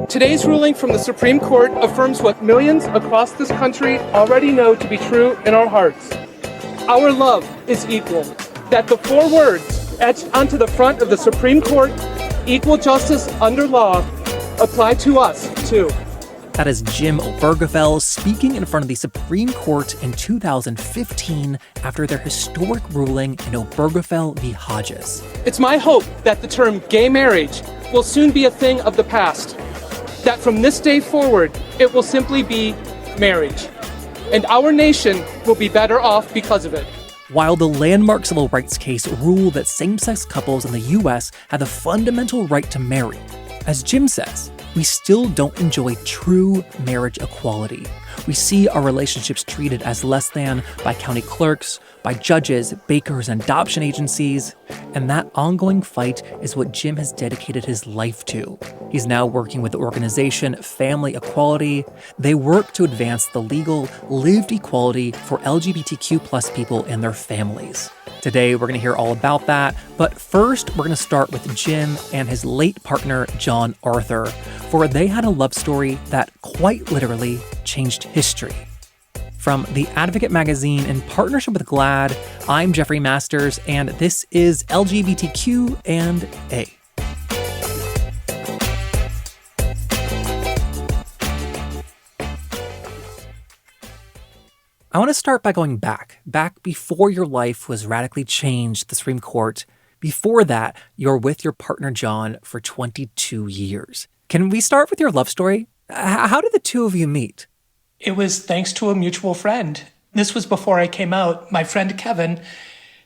Today's ruling from the Supreme Court affirms what millions across this country already know to be true in our hearts. Our love is equal. That the 4 words etched onto the front of the Supreme Court, equal justice under law, apply to us too. That is Jim Obergefell speaking in front of the Supreme Court in 2015 after their historic ruling in Obergefell v. Hodges. It's my hope that the term gay marriage will soon be a thing of the past. That from this day forward, it will simply be marriage. And our nation will be better off because of it. While the landmark civil rights case ruled that same-sex couples in the U.S. have the fundamental right to marry, as Jim says, we still don't enjoy true marriage equality. We see our relationships treated as less than by county clerks, by judges, bakers, and adoption agencies. And that ongoing fight is what Jim has dedicated his life to. He's now working with the organization Family Equality. They work to advance the legal, lived equality for LGBTQ+ people and their families. Today, we're going to hear all about that. But first, we're going to start with Jim and his late partner, John Arthur, for they had a love story that quite literally changed history. From The Advocate magazine in partnership with GLAAD, I'm Jeffrey Masters, and this is LGBTQ&A. I want to start by going back before your life was radically changed at the Supreme Court. Before that, you're with your partner John for 22 years. Can we start with your love story? How did the two of you meet? It was thanks to a mutual friend. This was before I came out. My friend Kevin,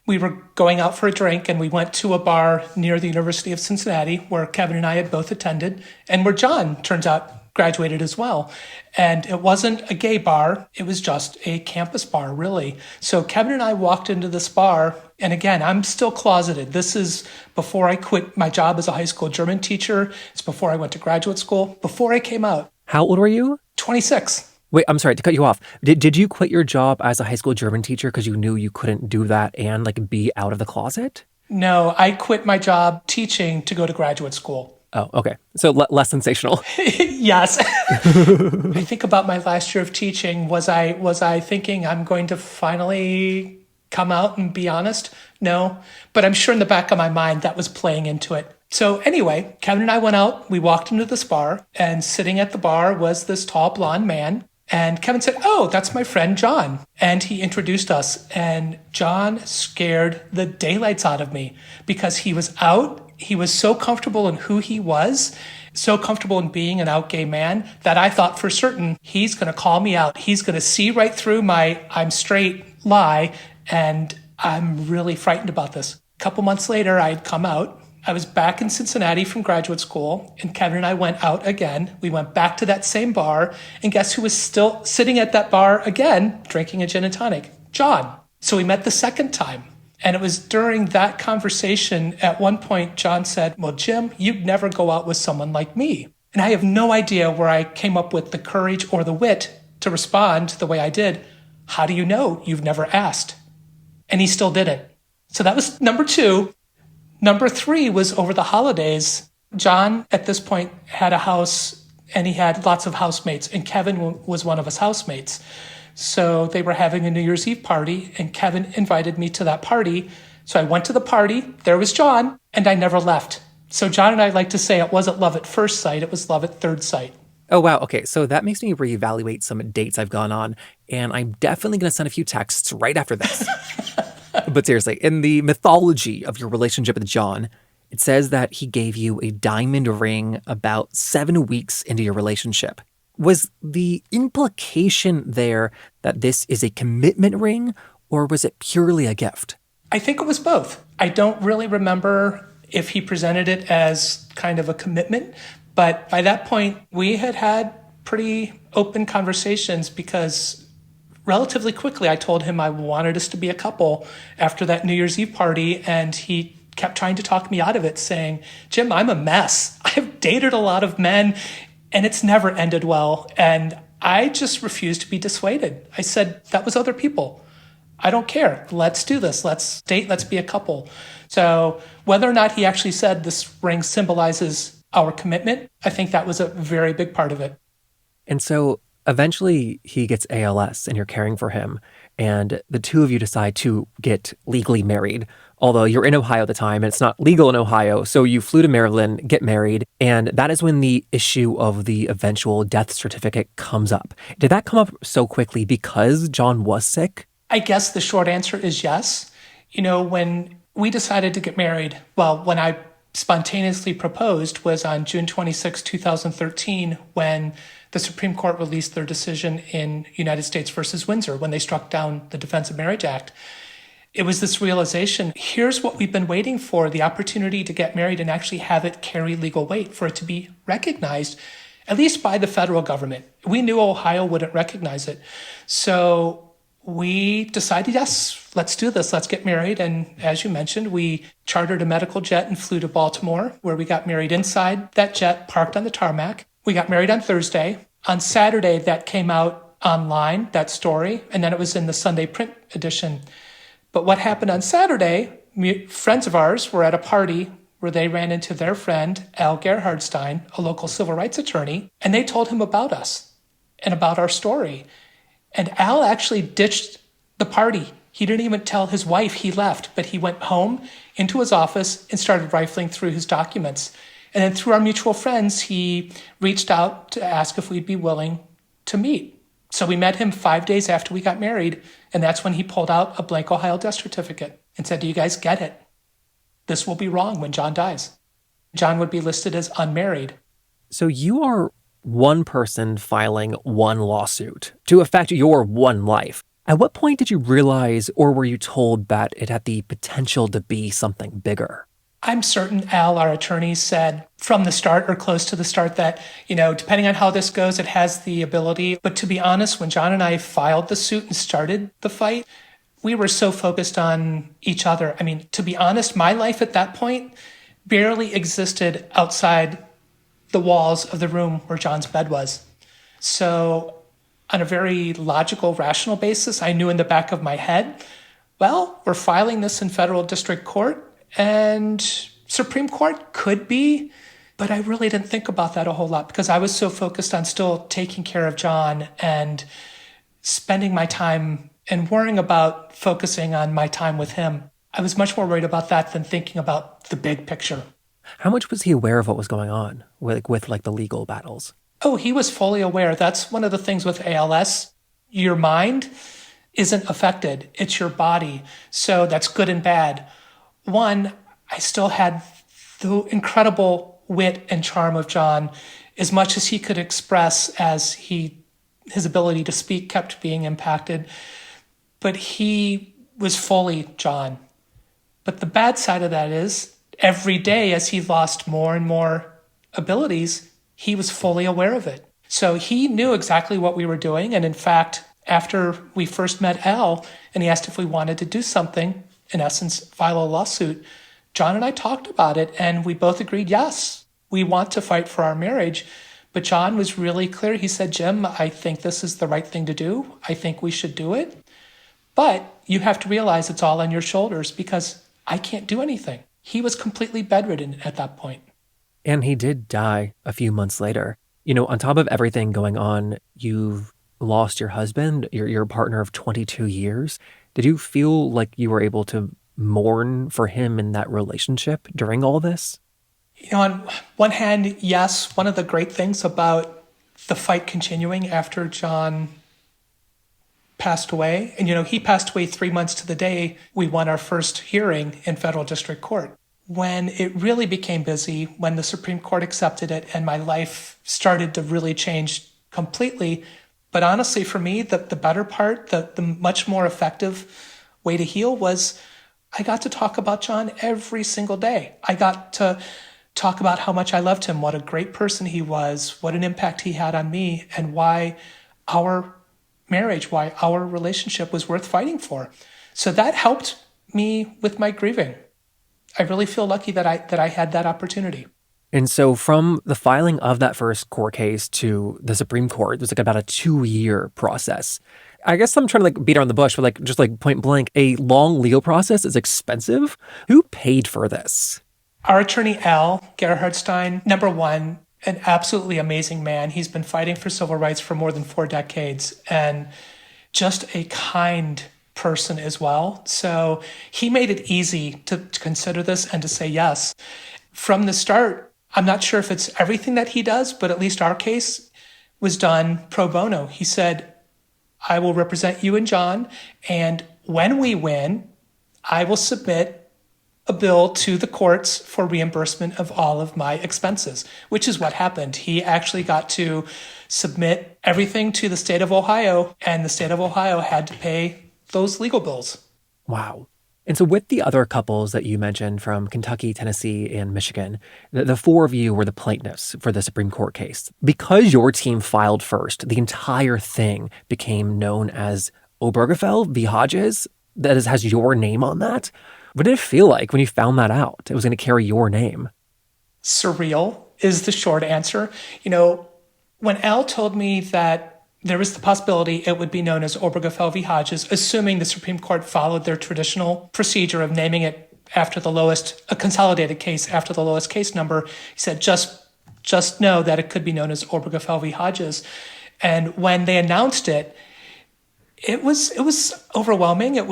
we were going out for a drink and we went to a bar near the University of Cincinnati where Kevin and I had both attended and where John, turns out, graduated as well. And it wasn't a gay bar. It was just a campus bar, really. So Kevin and I walked into this bar. And again, I'm still closeted. This is before I quit my job as a high school German teacher. It's before I went to graduate school, before I came out. How old were you? 26. Wait, I'm sorry to cut you off. Did you quit your job as a high school German teacher because you knew you couldn't do that and be out of the closet? No, I quit my job teaching to go to graduate school. Oh, okay. So less sensational. Yes. I think about my last year of teaching. Was I thinking I'm going to finally come out and be honest? No. But I'm sure in the back of my mind that was playing into it. So anyway, Kevin and I went out. We walked into this bar, and sitting at the bar was this tall blonde man. And Kevin said, "Oh, that's my friend John." And he introduced us. And John scared the daylights out of me because he was out. He was so comfortable in who he was, so comfortable in being an out gay man, that I thought for certain he's going to call me out. He's going to see right through my I'm straight lie, and I'm really frightened about this. A couple months later, I'd come out. I was back in Cincinnati from graduate school, and Kevin and I went out again. We went back to that same bar, and guess who was still sitting at that bar again, drinking a gin and tonic? John. So we met the second time. And it was during that conversation, at one point, John said, "Well, Jim, you'd never go out with someone like me." And I have no idea where I came up with the courage or the wit to respond the way I did. "How do you know? You've never asked." And he still didn't. So that was number 2. Number 3 was over the holidays. John, at this point, had a house, and he had lots of housemates, and Kevin was one of his housemates. So they were having a New Year's Eve party, and Kevin invited me to that party. So I went to the party, there was John, and I never left. So John and I like to say it wasn't love at first sight, it was love at third sight. Oh, wow. Okay, so that makes me reevaluate some dates I've gone on, and I'm definitely going to send a few texts right after this. But seriously, in the mythology of your relationship with John, it says that he gave you a diamond ring about 7 weeks into your relationship. Was the implication there that this is a commitment ring, or was it purely a gift? I think it was both. I don't really remember if he presented it as kind of a commitment, but by that point, we had pretty open conversations because relatively quickly I told him I wanted us to be a couple after that New Year's Eve party, and he kept trying to talk me out of it, saying, "Jim, I'm a mess. I've dated a lot of men, and it's never ended well." And I just refused to be dissuaded. I said, "That was other people. I don't care. Let's do this. Let's date. Let's be a couple." So whether or not he actually said this ring symbolizes our commitment. I think that was a very big part of it. And so eventually he gets ALS and you're caring for him. And the two of you decide to get legally married. Although you're in Ohio at the time and it's not legal in Ohio. So you flew to Maryland, get married. And that is when the issue of the eventual death certificate comes up. Did that come up so quickly because John was sick? I guess the short answer is yes. When we decided to get married, well, when I spontaneously proposed was on June 26, 2013, when the Supreme Court released their decision in United States versus Windsor, when they struck down the Defense of Marriage Act. It was this realization, here's what we've been waiting for, the opportunity to get married and actually have it carry legal weight, for it to be recognized, at least by the federal government. We knew Ohio wouldn't recognize it. So we decided, yes, let's do this. Let's get married. And as you mentioned, we chartered a medical jet and flew to Baltimore, where we got married inside that jet, parked on the tarmac. We got married on Thursday. On Saturday, that came out online, that story, and then it was in the Sunday print edition. But what happened on Saturday, friends of ours were at a party where they ran into their friend, Al Gerhardstein, a local civil rights attorney, and they told him about us and about our story. And Al actually ditched the party. He didn't even tell his wife he left, but he went home into his office and started rifling through his documents. And then through our mutual friends, he reached out to ask if we'd be willing to meet. So we met him 5 days after we got married, and that's when he pulled out a blank Ohio death certificate and said, do you guys get it? This will be wrong when John dies. John would be listed as unmarried. So you are one person filing one lawsuit to affect your one life. At what point did you realize, or were you told that it had the potential to be something bigger? I'm certain Al, our attorney, said from the start or close to the start that, depending on how this goes, it has the ability. But to be honest, when John and I filed the suit and started the fight, we were so focused on each other. I mean, to be honest, my life at that point barely existed outside the walls of the room where John's bed was. So on a very logical, rational basis, I knew in the back of my head, well, we're filing this in federal district court and Supreme Court could be, but I really didn't think about that a whole lot because I was so focused on still taking care of John and spending my time and worrying about focusing on my time with him. I was much more worried about that than thinking about the big picture. How much was he aware of what was going on with the legal battles? Oh, he was fully aware. That's one of the things with ALS. Your mind isn't affected. It's your body. So that's good and bad. One, I still had the incredible wit and charm of John. As much as he could express as his ability to speak kept being impacted. But he was fully John. But the bad side of that is every day as he lost more and more abilities, he was fully aware of it. So he knew exactly what we were doing. And in fact, after we first met Al and he asked if we wanted to do something, in essence, file a lawsuit, John and I talked about it and we both agreed, yes, we want to fight for our marriage. But John was really clear. He said, Jim, I think this is the right thing to do. I think we should do it. But you have to realize it's all on your shoulders because I can't do anything. He was completely bedridden at that point. And he did die a few months later. On top of everything going on, you've lost your husband, your partner of 22 years. Did you feel like you were able to mourn for him in that relationship during all this? On one hand, yes. One of the great things about the fight continuing after John passed away, and he passed away 3 months to the day we won our first hearing in federal district court. When it really became busy, when the Supreme Court accepted it and my life started to really change completely. But honestly, for me, the better part, the much more effective way to heal was I got to talk about John every single day. I got to talk about how much I loved him, what a great person he was, what an impact he had on me, and why our marriage, why our relationship was worth fighting for. So that helped me with my grieving. I really feel lucky that I had that opportunity. And so from the filing of that first court case to the Supreme Court, it was about a 2-year process. I guess I'm trying to beat around the bush, but just point blank, a long legal process is expensive. Who paid for this? Our attorney, Al Gerhardstein, number one, an absolutely amazing man. He's been fighting for civil rights for more than 4 decades and just a kind person as well. So he made it easy to consider this and to say yes. From the start, I'm not sure if it's everything that he does, but at least our case was done pro bono. He said, I will represent you and John, and when we win, I will submit a bill to the courts for reimbursement of all of my expenses, which is what happened. He actually got to submit everything to the state of Ohio, and the state of Ohio had to pay those legal bills. Wow. And so with the other couples that you mentioned from Kentucky, Tennessee, and Michigan, the 4 of you were the plaintiffs for the Supreme Court case. Because your team filed first, the entire thing became known as Obergefell v. Hodges. That has your name on that. What did it feel like when you found that out? It was going to carry your name. Surreal is the short answer. When Al told me that there was the possibility it would be known as Obergefell v. Hodges, assuming the Supreme Court followed their traditional procedure of naming it after a consolidated case after the lowest case number, he said, just know that it could be known as Obergefell v. Hodges. And when they announced it, it was overwhelming. I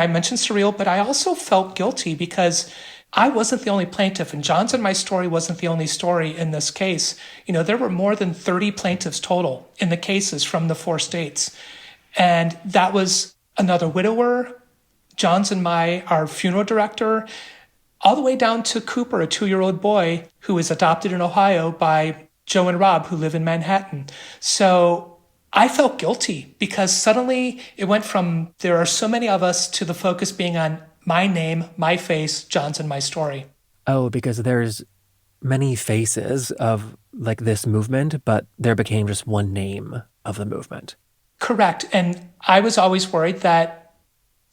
mentioned surreal, but I also felt guilty because I wasn't the only plaintiff, and John's and my story wasn't the only story in this case. There were more than 30 plaintiffs total in the cases from the 4 states. And that was another widower, John's and our funeral director, all the way down to Cooper, a 2-year-old boy who was adopted in Ohio by Joe and Rob, who live in Manhattan. So I felt guilty because suddenly it went from there are so many of us to the focus being on my name, my face, John's and my story. Oh, because there's many faces of this movement, but there became just one name of the movement. Correct. And I was always worried that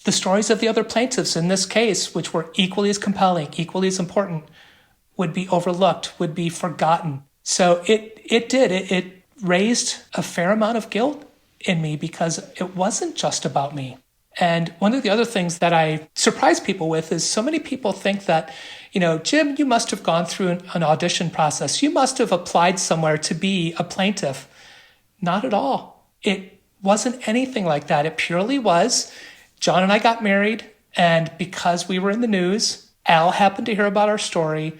the stories of the other plaintiffs in this case, which were equally as compelling, equally as important, would be overlooked, would be forgotten. So it did. It raised a fair amount of guilt in me because it wasn't just about me. And one of the other things that I surprise people with is so many people think that, Jim, you must have gone through an audition process. You must have applied somewhere to be a plaintiff. Not at all. It wasn't anything like that. It purely was, John and I got married, and because we were in the news, Al happened to hear about our story.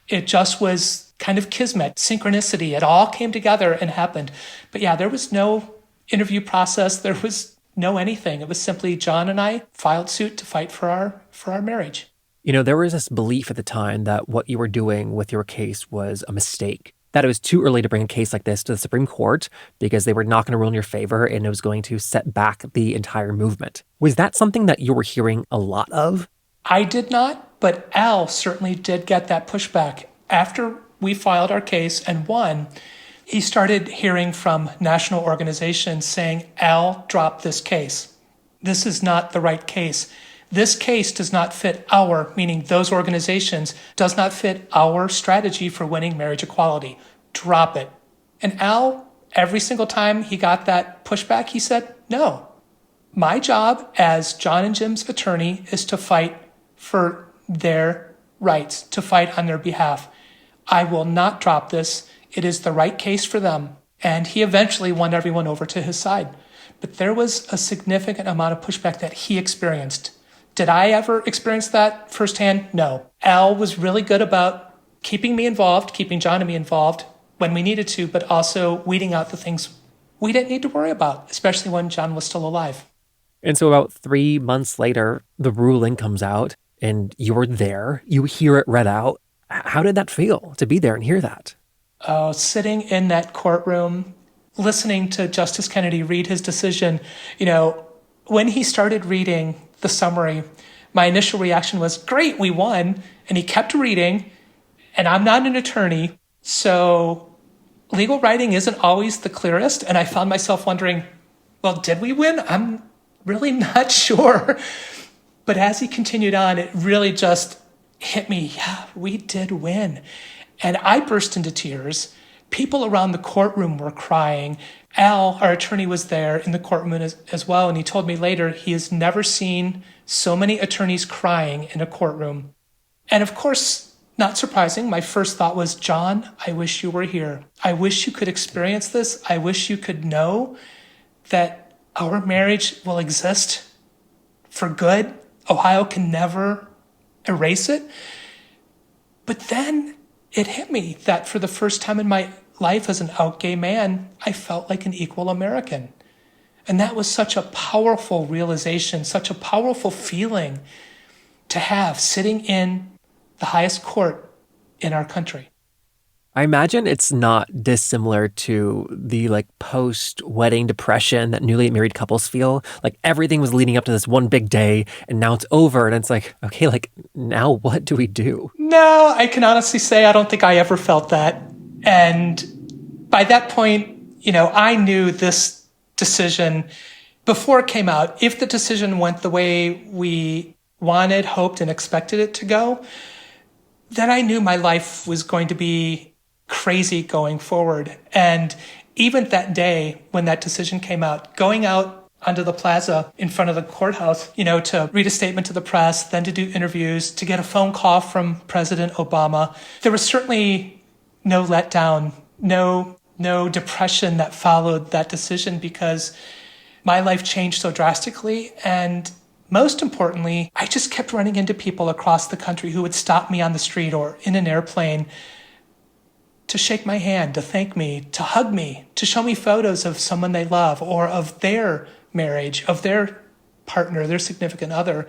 It just was kind of kismet, synchronicity. It all came together and happened. But yeah, there was no interview process. There was no anything. It was simply John and I filed suit to fight for our marriage. There was this belief at the time that what you were doing with your case was a mistake, that it was too early to bring a case like this to the Supreme Court because they were not going to rule in your favor and it was going to set back the entire movement. Was that something that you were hearing a lot of? I did not, but Al certainly did get that pushback. After we filed our case and won, he started hearing from national organizations saying, Al, drop this case. This is not the right case. This case does not fit meaning those organizations, does not fit our strategy for winning marriage equality. Drop it. And Al, every single time he got that pushback, he said, no. My job as John and Jim's attorney is to fight for their rights, to fight on their behalf. I will not drop this. It is the right case for them. And he eventually won everyone over to his side. But there was a significant amount of pushback that he experienced. Did I ever experience that firsthand? No. Al was really good about keeping me involved, keeping John and me involved when we needed to, but also weeding out the things we didn't need to worry about, especially when John was still alive. And so about 3 months later, the ruling comes out and you're there. You hear it read out. How did that feel to be there and hear that? Sitting in that courtroom, listening to Justice Kennedy read his decision, when he started reading the summary, my initial reaction was, great, we won. And he kept reading, and I'm not an attorney, so legal writing isn't always the clearest. And I found myself wondering, well, did we win? I'm really not sure. But as he continued on, it really just hit me. Yeah, we did win. And I burst into tears. People around the courtroom were crying. Al, our attorney, was there in the courtroom as well, and he told me later he has never seen so many attorneys crying in a courtroom. And of course, not surprising, my first thought was, John, I wish you were here. I wish you could experience this. I wish you could know that our marriage will exist for good. Ohio can never erase it. But then it hit me that for the first time in my life as an out gay man, I felt like an equal American. And that was such a powerful realization, such a powerful feeling to have sitting in the highest court in our country. I imagine it's not dissimilar to the post-wedding depression that newly married couples feel. Like everything was leading up to this one big day and now it's over and it's like, okay, now what do we do? No, I can honestly say I don't think I ever felt that. And by that point, I knew this decision before it came out. If the decision went the way we wanted, hoped, and expected it to go, then I knew my life was going to be crazy going forward. And even that day when that decision came out, going out onto the plaza in front of the courthouse, to read a statement to the press, then to do interviews, to get a phone call from President Obama, there was certainly no letdown, no depression that followed that decision because my life changed so drastically. And most importantly, I just kept running into people across the country who would stop me on the street or in an airplane to shake my hand, to thank me, to hug me, to show me photos of someone they love or of their marriage, of their partner, their significant other.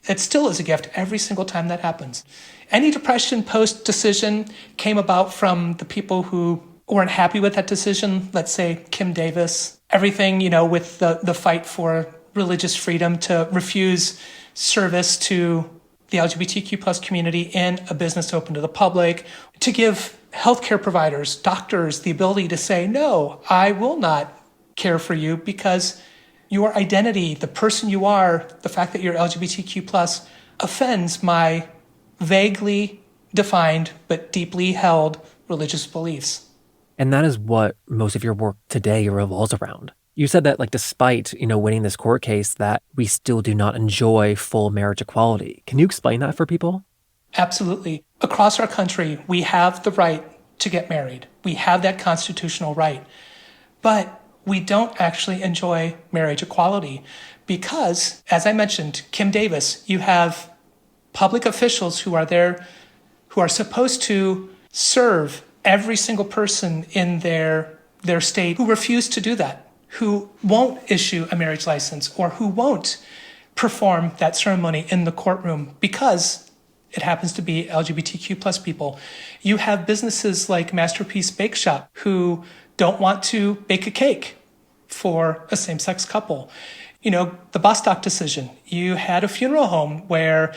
It still is a gift every single time that happens. Any depression post-decision came about from the people who weren't happy with that decision. Let's say Kim Davis, everything, with the fight for religious freedom, to refuse service to the LGBTQ plus community in a business open to the public, to give healthcare providers, doctors, the ability to say, no, I will not care for you because your identity, the person you are, the fact that you're LGBTQ plus offends my vaguely defined but deeply held religious beliefs. And that is what most of your work today revolves around. You said that despite, winning this court case, that we still do not enjoy full marriage equality. Can you explain that for people? Absolutely. Across our country, we have the right to get married. We have that constitutional right. But we don't actually enjoy marriage equality because, as I mentioned, Kim Davis, you have public officials who are there, who are supposed to serve every single person in their state who refuse to do that, who won't issue a marriage license or who won't perform that ceremony in the courtroom because it happens to be LGBTQ plus people. You have businesses like Masterpiece Bake Shop who don't want to bake a cake for a same-sex couple. The Bostock decision. You had a funeral home where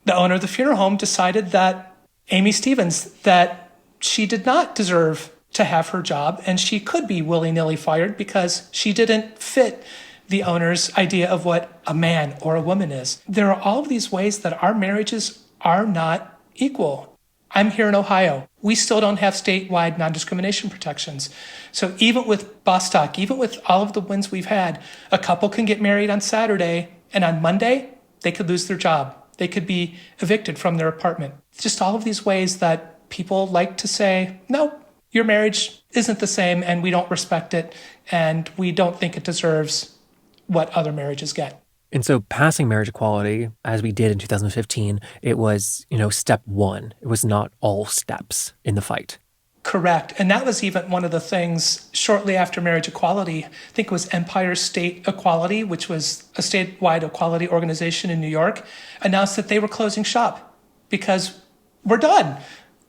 the owner of the funeral home decided that Amy Stevens, that she did not deserve to have her job and she could be willy-nilly fired because she didn't fit the owner's idea of what a man or a woman is. There are all of these ways that our marriages are not equal. I'm here in Ohio. We still don't have statewide non-discrimination protections. So even with Bostock, even with all of the wins we've had, a couple can get married on Saturday and on Monday, they could lose their job. They could be evicted from their apartment. Just all of these ways that people like to say, no, your marriage isn't the same and we don't respect it and we don't think it deserves what other marriages get. And so passing marriage equality, as we did in 2015, it was, step one. It was not all steps in the fight. Correct. And that was even one of the things shortly after marriage equality. I think it was Empire State Equality, which was a statewide equality organization in New York, announced that they were closing shop because we're done.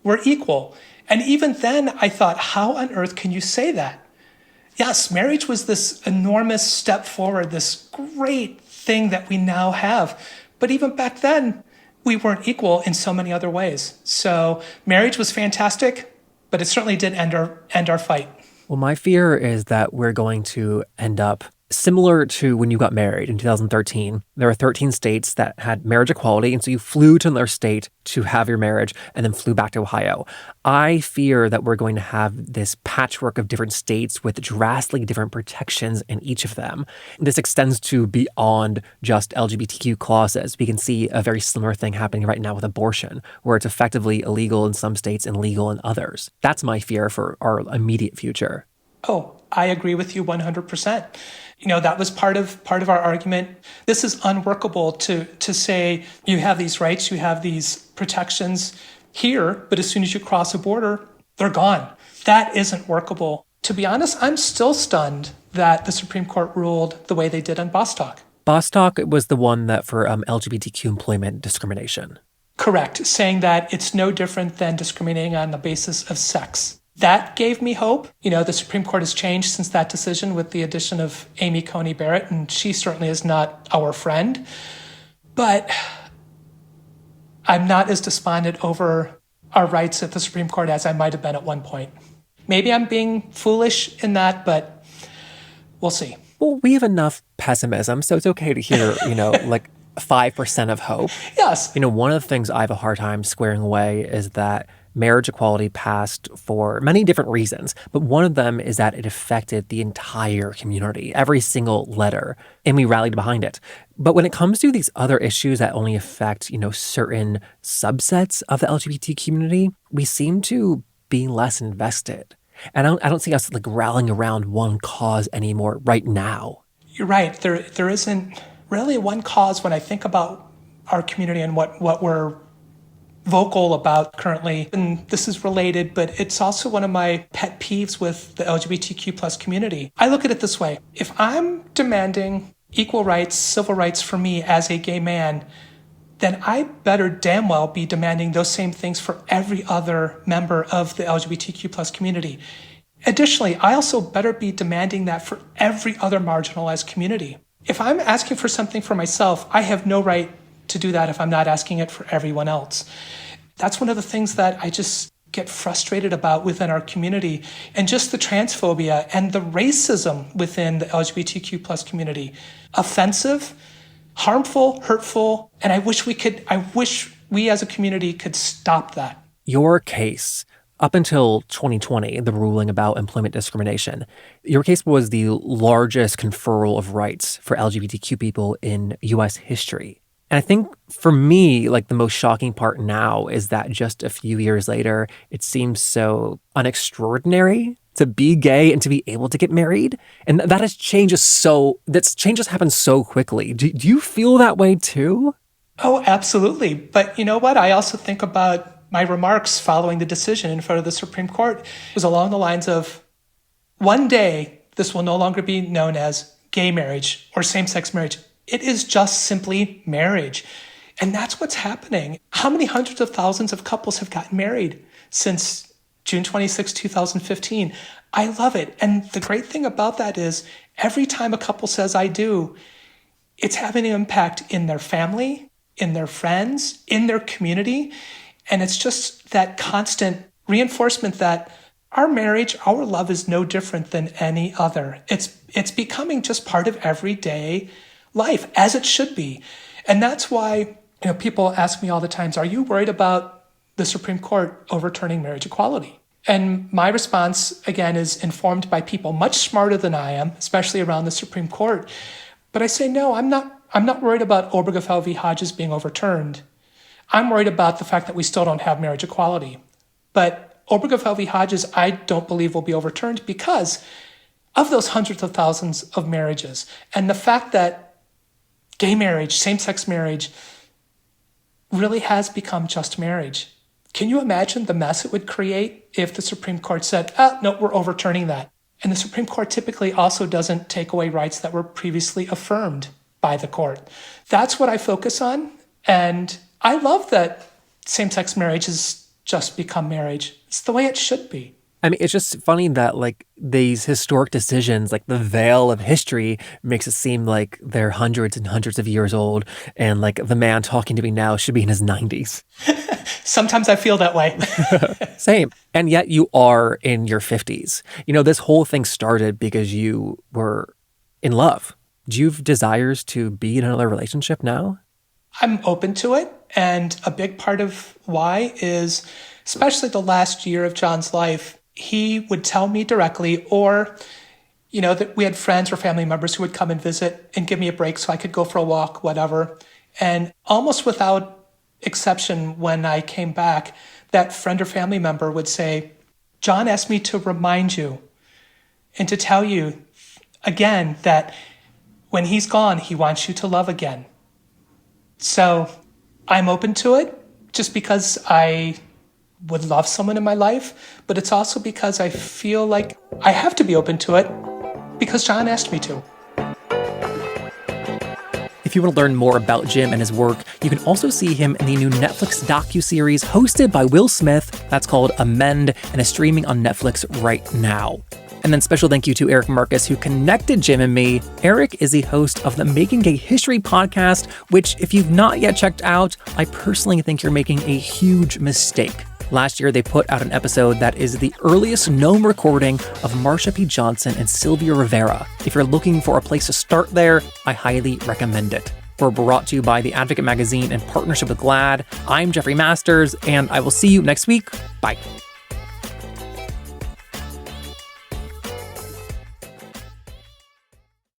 We're equal. And even then I thought, how on earth can you say that? Yes, marriage was this enormous step forward, this great thing that we now have. But even back then, we weren't equal in so many other ways. So marriage was fantastic, but it certainly did end our fight. Well, my fear is that we're going to end up Similar to when you got married in 2013, there are 13 states that had marriage equality, and so you flew to another state to have your marriage and then flew back to Ohio. I fear that we're going to have this patchwork of different states with drastically different protections in each of them. This extends to beyond just LGBTQ clauses. We can see a very similar thing happening right now with abortion, where it's effectively illegal in some states and legal in others. That's my fear for our immediate future. Oh, I agree with you 100%. That was part of our argument. This is unworkable to say you have these rights, you have these protections here, but as soon as you cross a border, they're gone. That isn't workable. To be honest, I'm still stunned that the Supreme Court ruled the way they did on Bostock. Bostock was the one that for LGBTQ employment discrimination. Correct, saying that it's no different than discriminating on the basis of sex. That gave me hope. The Supreme Court has changed since that decision with the addition of Amy Coney Barrett, and she certainly is not our friend. But I'm not as despondent over our rights at the Supreme Court as I might have been at one point. Maybe I'm being foolish in that, but we'll see. Well, we have enough pessimism, so it's okay to hear, like 5% of hope. Yes. One of the things I have a hard time squaring away is that marriage equality passed for many different reasons, but one of them is that it affected the entire community, every single letter, and we rallied behind it. But when it comes to these other issues that only affect, certain subsets of the LGBT community, we seem to be less invested. And I don't see us rallying around one cause anymore right now. You're right. There isn't really one cause when I think about our community and what we're vocal about currently. And this is related, but it's also one of my pet peeves with the LGBTQ plus community. I look at it this way. If I'm demanding equal rights, civil rights for me as a gay man, then I better damn well be demanding those same things for every other member of the LGBTQ plus community. Additionally, I also better be demanding that for every other marginalized community. If I'm asking for something for myself, I have no right to do that if I'm not asking it for everyone else. That's one of the things that I just get frustrated about within our community, and just the transphobia and the racism within the LGBTQ plus community. Offensive, harmful, hurtful, and I wish we as a community could stop that. Your case, up until 2020, the ruling about employment discrimination, your case was the largest conferral of rights for LGBTQ people in U.S. history. And I think for me, the most shocking part now is that just a few years later, it seems so unextraordinary to be gay and to be able to get married. And that change has happened so quickly. Do you feel that way too? Oh, absolutely. But you know what? I also think about my remarks following the decision in front of the Supreme Court. It was along the lines of, one day, this will no longer be known as gay marriage or same-sex marriage. It is just simply marriage. And that's what's happening. How many hundreds of thousands of couples have gotten married since June 26, 2015? I love it. And the great thing about that is every time a couple says I do, it's having an impact in their family, in their friends, in their community. And it's just that constant reinforcement that our marriage, our love is no different than any other. It's becoming just part of everyday life, as it should be. And that's why people ask me all the time, are you worried about the Supreme Court overturning marriage equality? And my response, again, is informed by people much smarter than I am, especially around the Supreme Court. But I say, no, I'm not worried about Obergefell v. Hodges being overturned. I'm worried about the fact that we still don't have marriage equality. But Obergefell v. Hodges, I don't believe will be overturned because of those hundreds of thousands of marriages. And the fact that gay marriage, same-sex marriage, really has become just marriage. Can you imagine the mess it would create if the Supreme Court said, no, we're overturning that? And the Supreme Court typically also doesn't take away rights that were previously affirmed by the court. That's what I focus on. And I love that same-sex marriage has just become marriage. It's the way it should be. I mean, it's just funny that these historic decisions, the veil of history makes it seem like they're hundreds and hundreds of years old. And the man talking to me now should be in his 90s. Sometimes I feel that way. Same. And yet you are in your 50s. This whole thing started because you were in love. Do you have desires to be in another relationship now? I'm open to it. And a big part of why is, especially the last year of John's life, he would tell me directly, or, that we had friends or family members who would come and visit and give me a break so I could go for a walk, whatever. And almost without exception, when I came back, that friend or family member would say, John asked me to remind you and to tell you again that when he's gone, he wants you to love again. So I'm open to it just because I would love someone in my life, but it's also because I feel like I have to be open to it because John asked me to. If you want to learn more about Jim and his work, you can also see him in the new Netflix docuseries hosted by Will Smith that's called Amend and is streaming on Netflix right now. And then special thank you to Eric Marcus, who connected Jim and me. Eric is the host of the Making Gay History podcast, which if you've not yet checked out, I personally think you're making a huge mistake. Last year, they put out an episode that is the earliest known recording of Marsha P. Johnson and Sylvia Rivera. If you're looking for a place to start there, I highly recommend it. We're brought to you by The Advocate Magazine in partnership with GLAAD. I'm Jeffrey Masters, and I will see you next week. Bye.